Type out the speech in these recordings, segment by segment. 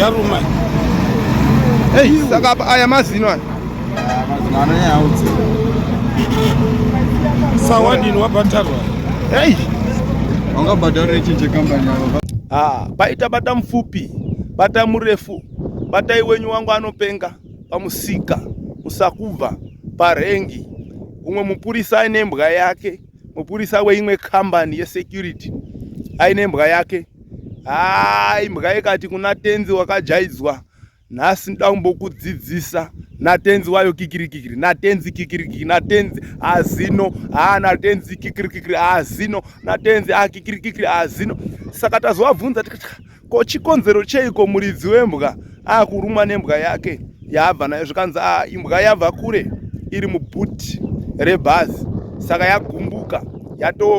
yaruma. Hey, saka aya mazino aya. Mazino anyaudzi. Sawadini wabhatarwa. Hey. Wanga bhadhara chinje company yavo. Paita bata mfupi, bata murefu, bata iwenyu wangu anopenga pamusika, musakubva, parengi. Umwe mupurisa aine mbwa yake, mupurisa weimwe company yesecurity aine mbwa yake. Mbwa ikati kuna tenzi wakajaidzwa, nhasi ndoda kumbokudzidzisa. Natenzi wayo kikirikikiri, natenzi kikirikikiri, natenzi azino, natenzi kikirikikiri azino, natenzi kikirikikiri azino. Saka tazovabvunza tikati ko chikonzero cheiko muridzi wembwa kurumwa nembwa yake yabva nayo zvikanzi imbwa yabva kure iri mubhuti rebhazi, saka yagumbuka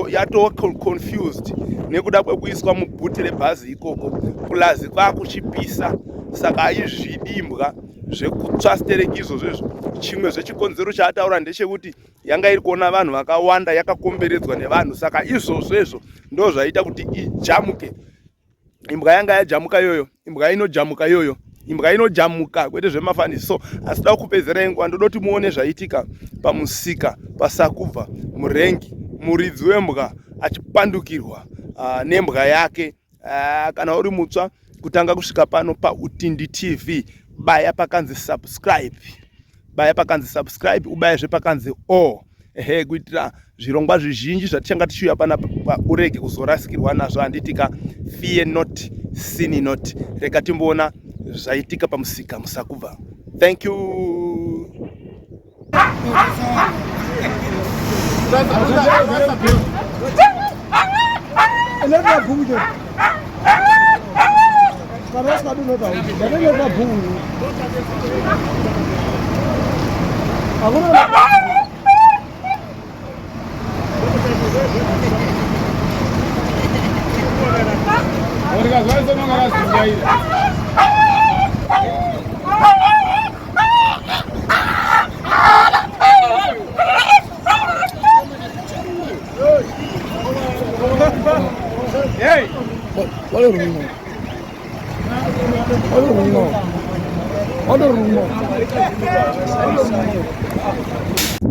yato confused nekuda kwekuiswa mubhuti rebhazi ikoko, plus kwakuchipisa, saka aizvidi imbwa zvekutsvastereki izvozvo. Chimwe zvechikonzero chaataura ndechekuti yanga iri kuona vanhu vakawanda yakakomberedzwa nevanhu, saka izvozvo ndo zvaita kuti ijamuke. Imbwa yanga yajamuka yoyo, imbwa inojamuka yoyo, imbwa inojamuka kwete zvemafaniso. Asi da kupedzera nguva ndoda kuti muone zvaitika pamusika pasakubva murengi, muridzi wembwa achipandukirwa nembwa yake. Kana uri mutsva kutanga kusvika pano paUtindi TV, baya pakanzi subscribe, baya pakanzi subscribe, ubayezve pakanzi kuitira zvirongwa zvizhinji zvatichanga tichiuya pana urege kuzorasikirwa nazvo. Handitika fear not, sin not. Rega timboona zvaitika pamusika musakubva. Thank you.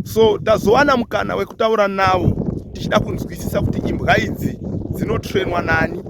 So tazowana mukana wekutaura navo tichida kunzwisisa kuti imbwa idzi dzinotrenwa nani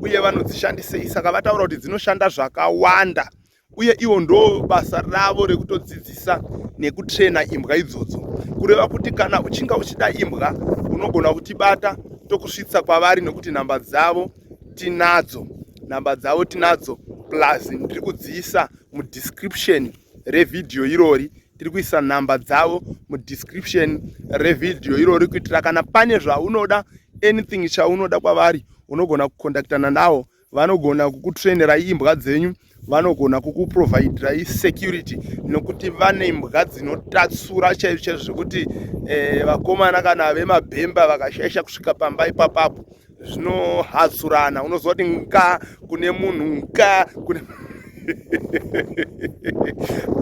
uye vanodzishandisei. Saka vataura kuti dzinoshanda zvakawanda uye ivo ndo basa ravo rekutodzidzisa nekutrena imbwa idzodzo, kureva kuti kana uchinga uchida imbwa unogona kutibata tokusvitsa kwavari, nekuti namba dzavo tinadzo, namba dzavo tinadzo, plus ndiri kudziisa mudescription revidhio irori. Tiri kuisa namba dzavo mudescription revidhio irori kuitira kana pane zvaunoda, anything chaunoda kwavari, unogona kukondaktana navo. Vanogona kukutrenera imbwa dzenyu, vanogona kukuprovidirai security, nokuti vane imbwa dzinotatsura chaizvo chaizvo zvekuti vakomana kana vemabhemba vakashaisha kusvika pamba ipapapo zvinohatsurana. Unoziva kuti nka kune munhu, nka kune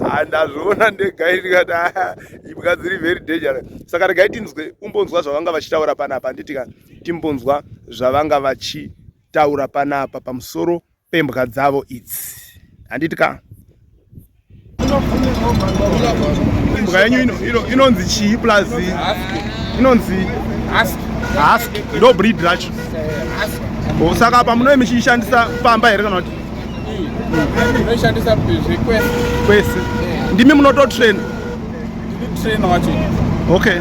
handazviona ndega ndikati imbwa dziri very dangerous. Saka regai tinzwe umbonzwa zvavanga vachitaura panapa. Handitika timbonzwa zvavanga vachitaura panapa pamusoro pembwa dzavo idzi. Handitika imbwa yenyu inonzi chii plus inonzi husky ndo breed racho. Saka pamunoi muchiishandisa pamba here kana kuti Unoshandisa kwese? Ndimi munototrena? Trena wacho. Okay.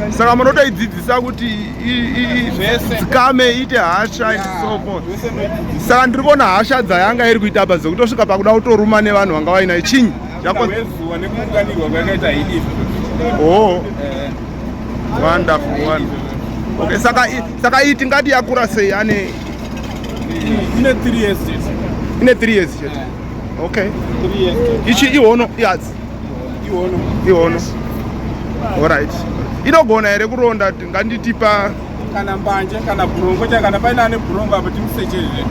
Saka munotoidzidzisa kuti dzikame iite hasha and so forth. Saka ndiri kuona hasha dzayanga iri kuita basa kutosvika pakuda kutoruma nevanhu vanga vainayo. Chinyi? Wezuva nekuunganirwa kwakaita haidi. Wonderful, wonderful. Okay, saka iti ngati yakura sei? Ane ine 3 years. Ine 3 years chete. Okay. 3 years. Ichi ihono yadzi. Ihono. Alright. Inogona here kuronda nganditipa kana mbanje kana burongo kana paina ane burongo apa timusecheze.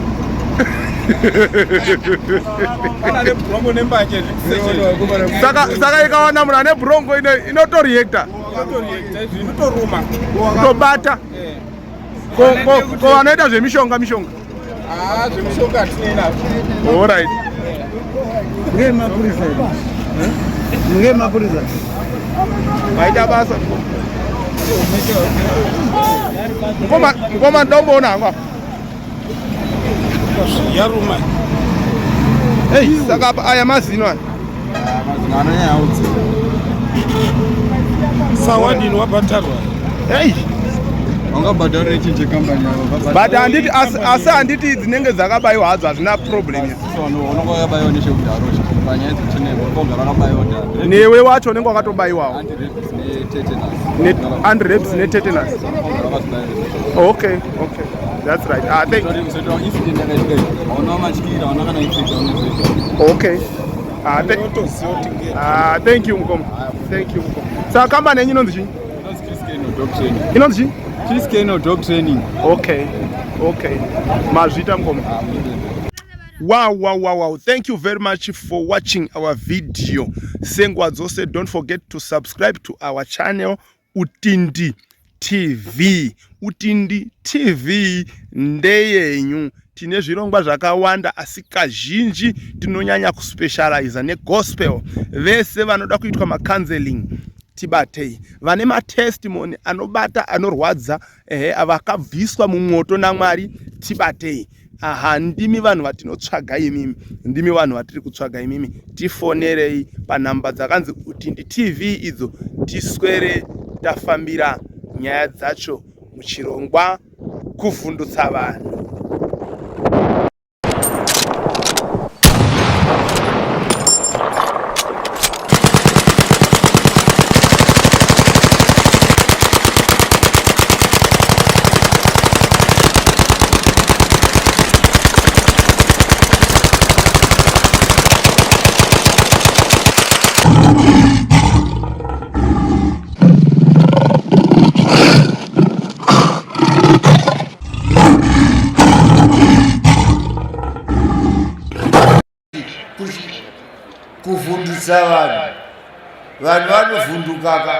Kana ne burongo nembanje timusecheze. Saka ikawana munhu ane burongo inotoreacta. Inotoruma. Kutobata. Ko vanoita zvemishonga. Zvemishonga tinazvo. Alright. Nge mapurisa. Nge mapurisa. Maita basa. Ngoma ndombona ngwa. Yaruma. Hey, saka aya mazino aya. Mazino aya yaudzi. Sawadini wabatarwa. Hey. Wangabhadhara echinje company yavo. But anditi asa anditi dzinenge dzakabayiwa hadzo hazvina problem. Unongo yakabayiwa nechekudharo panyaya dzechinebo kogara akabayiwa dharo. Newe wacho unenge wakatobayiwawo. Anti-rabies Anti-rabies ne-tetanus. ne-tetanus. Okay. That's right. Okay. Thank you Mkomo. Thank you Mkomo. Saka company yenyu inonzi chini? Inonzi chini? Chiriskeno dog training. Okay. Mazvita Mkomo. Wow. Thank you very much for watching our video. Sengwa dzose, don't forget to subscribe to our channel Utindi TV. Utindi TV ndeyenyu. Tine zvirongwa zvakawanda asi kazhinji tinonyanya kuspecialize negospel. Vese vanoda kuitwa macounseling tibatei. Vane matestimony anobata anorwadza vakabviswa mumwoto naMwari tibatei. Ndimi vanhu vatinotsvaga imimi. Ndimi vanhu vatiri kutsvaga imimi. Tifonerei panhamba dzakanzi Utindi TV idzo tiswere tafambira nyaya dzacho muchirongwa kuvhundutsa vanhu. Kuvhundutsa vanhu. Vanhu vanovhundukaka.